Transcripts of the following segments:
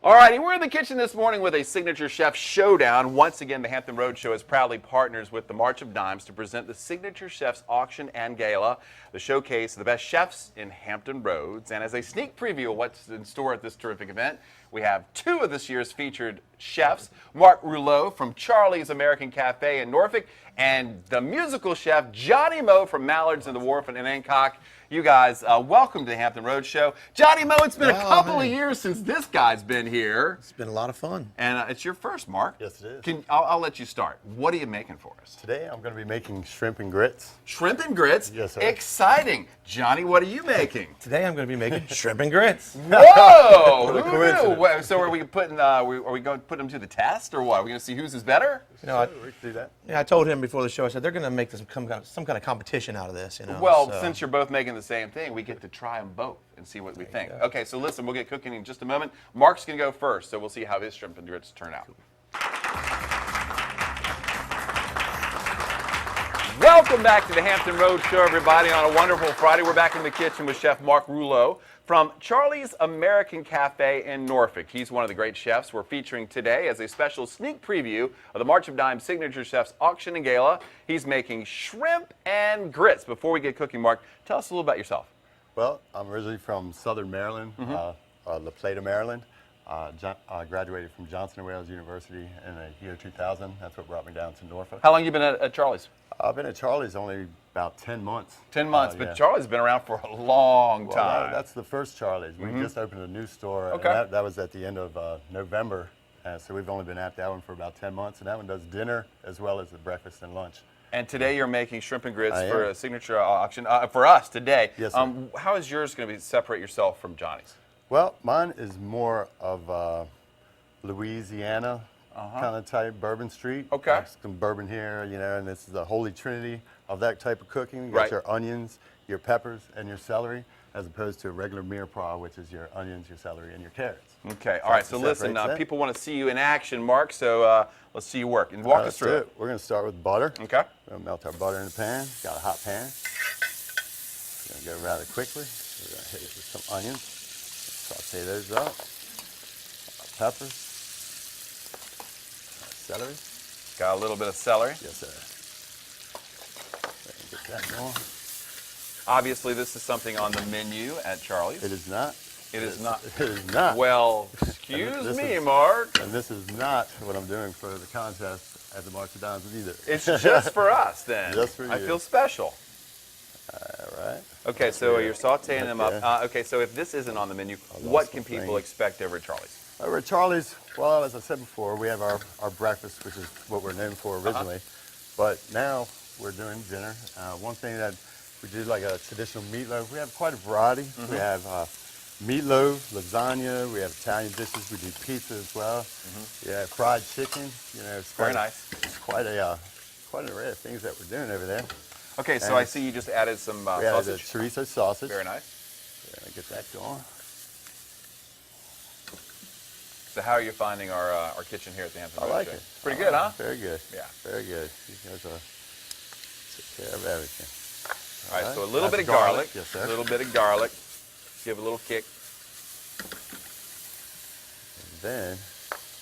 All righty, we're in the kitchen this morning with a signature chef showdown. Once again, the Hampton Roads Show is proudly partners with the March of Dimes to present the Signature Chefs Auction and Gala, the showcase of the best chefs in Hampton Roads. And as a sneak preview of what's in store at this terrific event, we have two of this year's featured chefs, Mark Rouleau from Charlie's American Cafe in Norfolk, and the musical chef Johnny Moe from Mallards in the Wharf in Hancock. You guys, welcome to the Hampton Roads Show. Johnny Moe, it's been a couple of years since this guy's been here. It's been a lot of fun. And it's your first, Mark. Yes, it is. I'll let you start. What are you making for us? Today, I'm going to be making shrimp and grits. Shrimp and grits? Yes, sir. Exciting. Johnny, what are you making? Today, I'm going to be making shrimp and grits. Whoa! What a Who coincidence. knew? So are we putting? Are we going to put them to the test, or what? Are we going to see whose is better? You know, We can do that. I told him before the show, I said, they're going to make some kind of competition out of this, you know. Well, so. since you're both making the same thing, we get to try them both and see what we think. Okay, so listen, we'll get cooking in just a moment. Mark's going to go first, so we'll see how his shrimp and grits turn out. Welcome back to the Hampton Roads Show, everybody, on a wonderful Friday. We're back in the kitchen with Chef Mark Rouleau from Charlie's American Cafe in Norfolk. He's one of the great chefs we're featuring today as a special sneak preview of the March of Dimes Signature Chefs Auction and Gala. He's making shrimp and grits. Before we get cooking, Mark, tell us a little about yourself. Well, I'm originally from Southern Maryland, La Plata, Maryland. I graduated from Johnson & Wales University in the year 2000. That's what brought me down to Norfolk. How long have you been at Charlie's? I've been at Charlie's only about 10 months. 10 months, Yeah. but Charlie's been around for a long Well, time. that's the first Charlie's. We just opened a new store. Okay. And that was at the end of November. So we've only been at that one for about 10 months. And that one does dinner as well as the breakfast and lunch. And today you're making shrimp and grits I for am. a signature auction for us today. Yes, sir. How is yours going to separate yourself from Johnny's? Well, mine is more of Louisiana kind of type, Bourbon Street. Okay. Like some bourbon here, you know, and this is the holy trinity of that type of cooking. You got Right. your onions, your peppers, and your celery, as opposed to a regular mirepoix, which is your onions, your celery, and your carrots. Okay, all right, so listen, separates that. people want to see you in action, Mark, so let's see you work. And walk us Let's through do it. We're going to start with butter. Okay. We're going to melt our butter in the pan. Got a hot pan. We're going to go rather quickly. We're going to hit it with some onions. Saute those up. Our peppers. Our celery. Got a little bit of celery. Yes, sir. Get that going. Obviously, this is something on the menu at Charlie's. It is not. It is not. It is not. Well, excuse This me, is- Mark. And this is not what I'm doing for the contest at the March of Dimes either. It's just for us, then. Just for I you. feel special. All right. Okay, so you're sauteing them Okay. up. Okay, so if this isn't on the menu, what can my people thing. expect over at Charlie's? Over at Charlie's, well, as I said before, we have our breakfast, which is what we're known for originally. But now we're doing dinner. One thing that we do, like a traditional meatloaf, we have quite a variety. We have meatloaf, lasagna, we have Italian dishes, we do pizza as well. We have fried chicken. You know, it's Very quite nice. It's quite an array of things that we're doing over there. Okay, so And I see you just added some We have the sausage. chorizo sausage. Very nice. We're gonna get that going. So how are you finding our kitchen here at the Hampton I Roads like Show? it. Pretty good, huh? Very good. Yeah. Very good. You guys take care of everything. All right, so a little That's bit of garlic. Yes, sir. A little bit of garlic. Give a little kick. And then,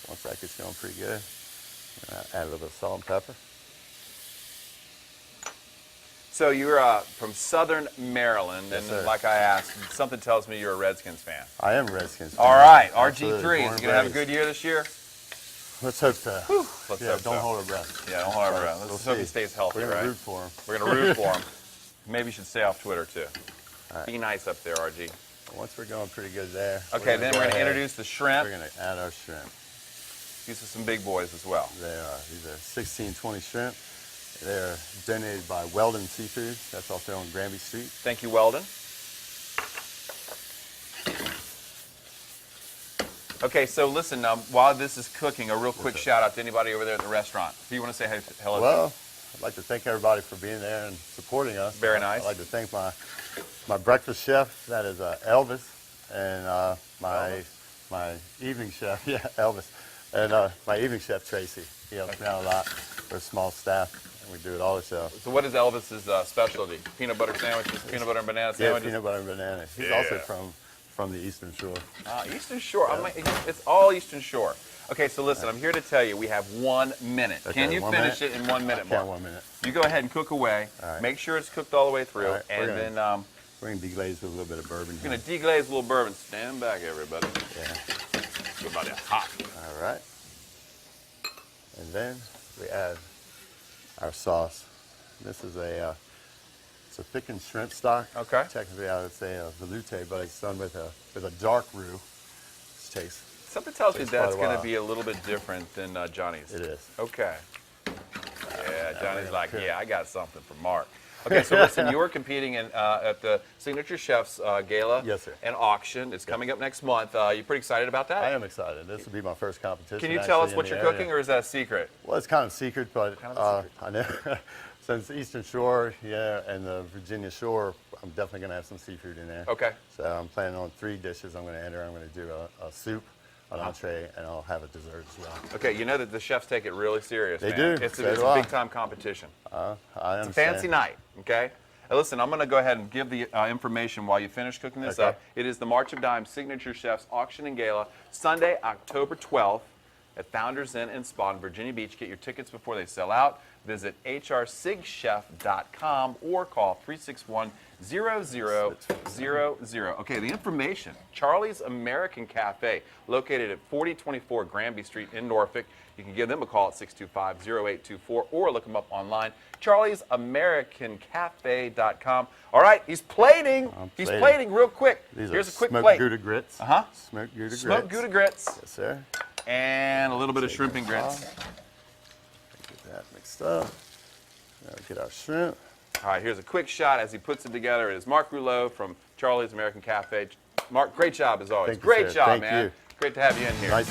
once that gets going pretty good, add a little bit of salt and pepper. So you're from Southern Maryland, Yes, and sir. like I asked, something tells me you're a Redskins fan. I am a Redskins. All fan. right, Absolutely. RG3, Born is he and going to have a raised. good year this year? Let's hope so. Let's Yeah, hope don't so. hold our breath. Yeah, don't hold our So, breath. we'll Let's hope he see. stays healthy, We're gonna right? root for him. We're going to root for him. Maybe you should stay off Twitter, too. right. Be nice up there, RG. Once we're going pretty good there. Okay, then we're going to introduce the shrimp. We're going to add our shrimp. These are some big boys as well. They are. These are 1620 shrimp. They're donated by Weldon Seafood. That's also on Granby Street. Thank you, Weldon. Okay, so listen, while this is cooking, a real quick shout out to anybody over there at the restaurant. If you want to say hello. Well, I'd like to thank everybody for being there and supporting us. Very nice. I'd like to thank my breakfast chef, that is Elvis, and my evening chef, yeah, Elvis, and my evening chef, Tracy. He helps me out a lot. We're a small staff, and we do it all ourselves. So what is Elvis's specialty? Peanut butter sandwiches, peanut butter and banana Yeah, sandwiches? peanut butter and banana. He's Yeah. also from from the Eastern Shore. Eastern Shore. It's all Eastern Shore. Okay, so listen, I'm here to tell you we have 1 minute. Okay, Can you finish it in 1 minute, Mark? Count 1 minute. You go ahead and cook away. All right. Make sure it's cooked all the way through, All right, and then we're gonna deglaze with a little bit of bourbon. we're gonna deglaze a little bourbon. Stand back, everybody. Yeah. Everybody hot. All right. And then we add our sauce. This is it's a thickened shrimp stock. Okay. Technically, I would say a velouté, but it's done with a dark roux. This tastes. Something tells me Takes that's quite a going to while. be a little bit different than Johnny's. It is. Okay. Yeah, Johnny's like, yeah, I got something for Mark. Okay, so listen, you are competing at the Signature Chefs Gala Yes, sir. and auction. It's coming up next month. You pretty excited about that? I am excited. This will be my first competition. Can you tell us actually, what in you're the area. cooking, or is that a secret? Well, it's kind of secret, but Kind of I know since Eastern Shore, yeah, and the Virginia Shore, I'm definitely going to have some seafood in there. Okay. So I'm planning on 3 dishes I'm going to enter. I'm going to do a soup, an entree, and I'll have a dessert as well. Okay, you know that the chefs take it really serious, They man. do. It's So a do I. big-time competition. I understand. It's a fancy night, okay? Now listen, I'm going to go ahead and give the information while you finish cooking this Okay. up. It is the March of Dimes Signature Chefs Auction and Gala, Sunday, October 12th at Founders Inn in Spa in Virginia Beach. Get your tickets before they sell out. Visit hrsigchef.com or call 361-0000. Okay, the information. Charlie's American Cafe, located at 4024 Granby Street in Norfolk. You can give them a call at 625-0824 or look them up online. charliesamericancafe.com. All right, he's plating. He's plating real quick. These Here's are a quick smoked plate. Gouda grits. Uh-huh. Smoked Gouda grits. Smoked Gouda grits Yes, sir. and a little bit of shrimp and grits. Get that mixed up. Now we get our shrimp. All right, here's a quick shot as he puts it together. It is Mark Rouleau from Charlie's American Cafe. Mark, great job as always. Thank you, Great sir. job, Thank man. you. Great to have you in here. Nice.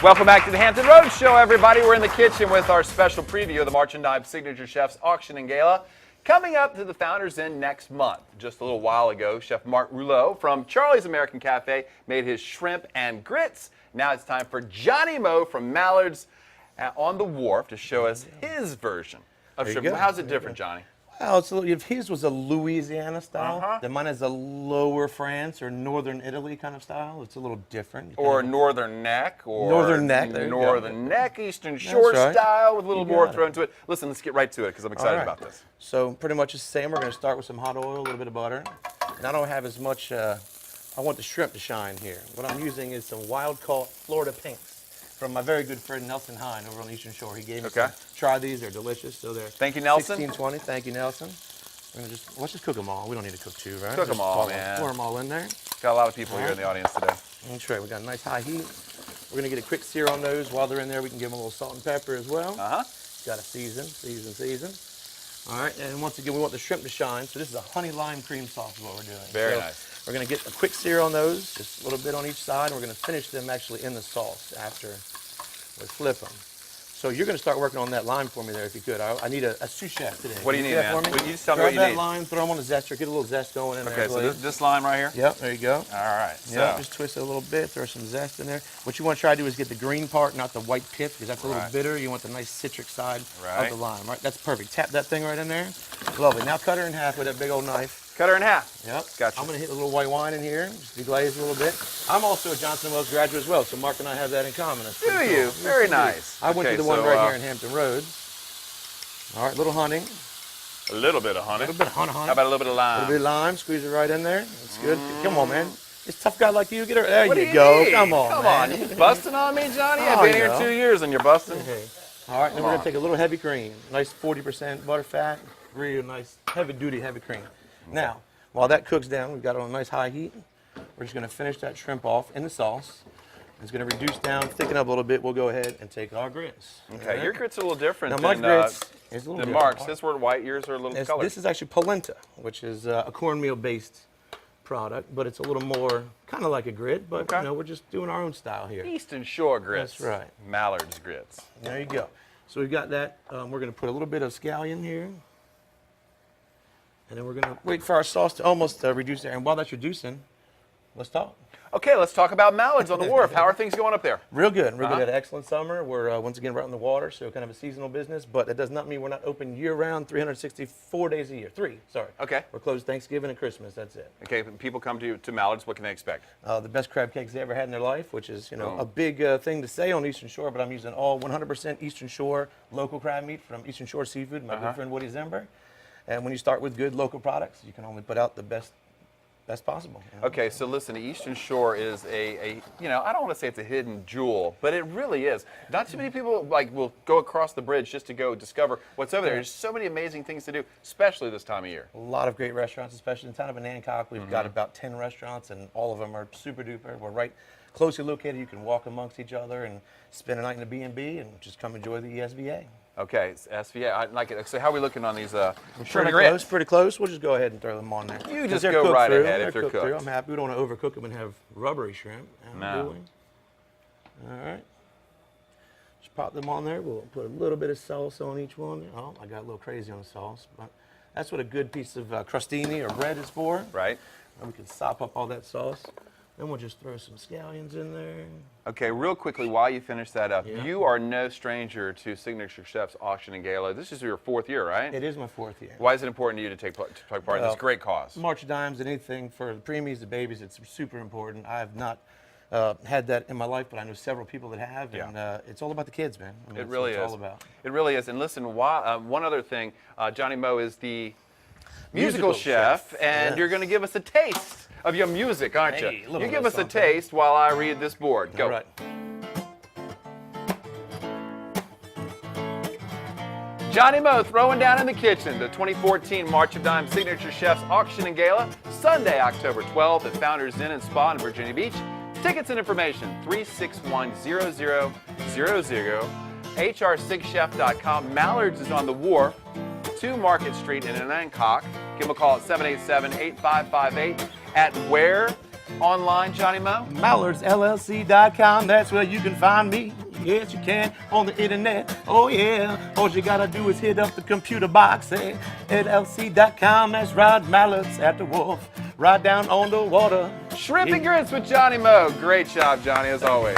Welcome back to the Hampton Roads Show, everybody. We're in the kitchen with our special preview of the March and Dimes Signature Chefs Auction and Gala. Coming up to the Founders Inn next month. Just a little while ago, Chef Mark Rouleau from Charlie's American Cafe made his shrimp and grits. Now it's time for Johnny Moe from Mallards on the Wharf to show us his version of There you shrimp. go. How's it There you different, go. Johnny? Well, it's a little, if his was a Louisiana style, Uh-huh. then mine is a lower France or northern Italy kind of style. It's a little different. Or Northern Neck, or Northern Neck, there you go. Northern Neck, Eastern Shore right. style with a little You more got it. thrown to it. Listen, let's get right to it because I'm excited about this. So pretty much the same. We're going to start with some hot oil, a little bit of butter. And I don't have as much, I want the shrimp to shine here. What I'm using is some wild-caught Florida pinks from my very good friend Nelson Hine over on the Eastern Shore. He gave me some. Try these, they're delicious. So they're Thank you, Nelson. 1620. Thank you, Nelson. Let's just cook them all. We don't need to cook 2, right? Cook 'em Just all, pour man. Pour them all in there. Got a lot of people here in the audience today. That's right. We got a nice high heat. We're gonna get a quick sear on those. While they're in there, we can give them a little salt and pepper as well. Uh-huh. Got to season. All right, and once again, we want the shrimp to shine. So this is a honey lime cream sauce is what we're doing. Very So nice. We're gonna get a quick sear on those, just a little bit on each side, and we're gonna finish them actually in the sauce after we flip them. So you're gonna start working on that lime for me there if you could. I need a sous chef today. What do you Can need, that man? for me? Well, you just tell me Grab what you that need. lime, throw them on the zester, get a little zest going in there. Okay, so please. this lime right here? Yep, there you go. All right. Yeah, So, just twist it a little bit, throw some zest in there. What you want to try to do is get the green part, not the white pith, because that's a little Right. bitter. You want the nice citric side Right. of the lime, right? That's perfect. Tap that thing right in there. Lovely. Now cut her in half with that big old knife. cut her in half. Yep. Gotcha. I'm going to hit a little white wine in here, just deglaze a little bit. I'm also a Johnson & Wales graduate as well, so Mark and I have that in common. That's Do pretty you? cool. Very Yes, nice. I went Okay, to the one so, right here in Hampton Roads. All right, little honey. A little bit of honey. A little bit of honey. How about a little bit of A little bit lime? of lime, squeeze it right in there. That's good. Come on, man. This tough guy like you, get her. There What do you go. need? Come on, Come man. on. You busting on me, Johnny? I've Oh, been here no. 2 years and you're busting. Hey. All right, then we're on. gonna take a little heavy cream, nice 40% butter fat, real nice heavy duty heavy cream. Now, while that cooks down, we've got it on a nice high heat. We're just gonna finish that shrimp off in the sauce. It's gonna reduce down, thicken up a little bit. We'll go ahead and take our grits. Okay, your grits are a little different Now my than, grits is a little than different. Mark's. His were white, yours are a little colored. This is actually polenta, which is a cornmeal-based product, but it's a little more kind of like a grit. But Okay. you know, we're just doing our own style here. Eastern Shore grits. That's right. Mallards grits. There you go. So we've got that. We're going to put a little bit of scallion here. And then we're going to wait for our sauce to almost reduce there. And while that's reducing, Let's talk. Okay, let's talk about Mallards on the Wharf. How are things going up there? Real good. Real good. Had an excellent summer. We're once again right on the water, so kind of a seasonal business. But that does not mean we're not open year-round, 364 days a year. Sorry. Okay. We're closed Thanksgiving and Christmas. That's it. Okay, when people come to Mallards, what can they expect? The best crab cakes they ever had in their life, which is a big thing to say on Eastern Shore. But I'm using all 100% Eastern Shore local crab meat from Eastern Shore Seafood, my good friend Woody Zemberg. And when you start with good local products, you can only put out the best possible. Okay, so listen, Eastern Shore is I don't want to say it's a hidden jewel, but it really is. Not too many people will go across the bridge just to go discover what's over there. There's so many amazing things to do, especially this time of year. A lot of great restaurants, especially in the town of Anancock. We've got about 10 restaurants, and all of them are super duper. We're right closely located. You can walk amongst each other and spend a night in a B&B and just come enjoy the ESVA. Okay, it's SVA. I like it. So how are we looking on these? Pretty close. We'll just go ahead and throw them on there. You just go right ahead if they're cooked. Through. I'm happy. We don't want to overcook them and have rubbery shrimp. No. All right. Just pop them on there. We'll put a little bit of sauce on each one. Oh, I got a little crazy on the sauce, but that's what a good piece of crostini or bread is for. Right. And we can sop up all that sauce. Then we'll just throw some scallions in there. Okay, real quickly, while you finish that up, Yeah. you are no stranger to Signature Chef's Auction and Gala. This is your 4th year, right? It is my 4th year. Why is it important to you to take part in this great cause? March of Dimes and anything for the preemies, the babies, it's super important. I have not had that in my life, but I know several people that have, and it's all about the kids, man. I mean, It really it's is. all about. It really is. And listen, one other thing, Johnny Moe is the musical chef, and Yes. you're going to give us a taste of your music, aren't Hey, a you? little You bit give of us a something. taste while I read this board. Go. All right. Johnny Moe throwing down in the kitchen the 2014 March of Dimes Signature Chef's Auction and Gala, Sunday, October 12th at Founders Inn and Spa in Virginia Beach. Tickets and information, 361-0000, hr6chef.com. Mallards is on the Wharf, 2 Market Street in Anancock. Give them a call at 787-8558. At where online, Johnny Moe? MallardsLLC.com, that's where you can find me. Yes, you can, on the internet. Oh, yeah. All you gotta do is hit up the computer box at LLC.com. That's right, Mallards at the Wharf, right down on the water. Shrimp and grits with Johnny Moe. Great job, Johnny, as always.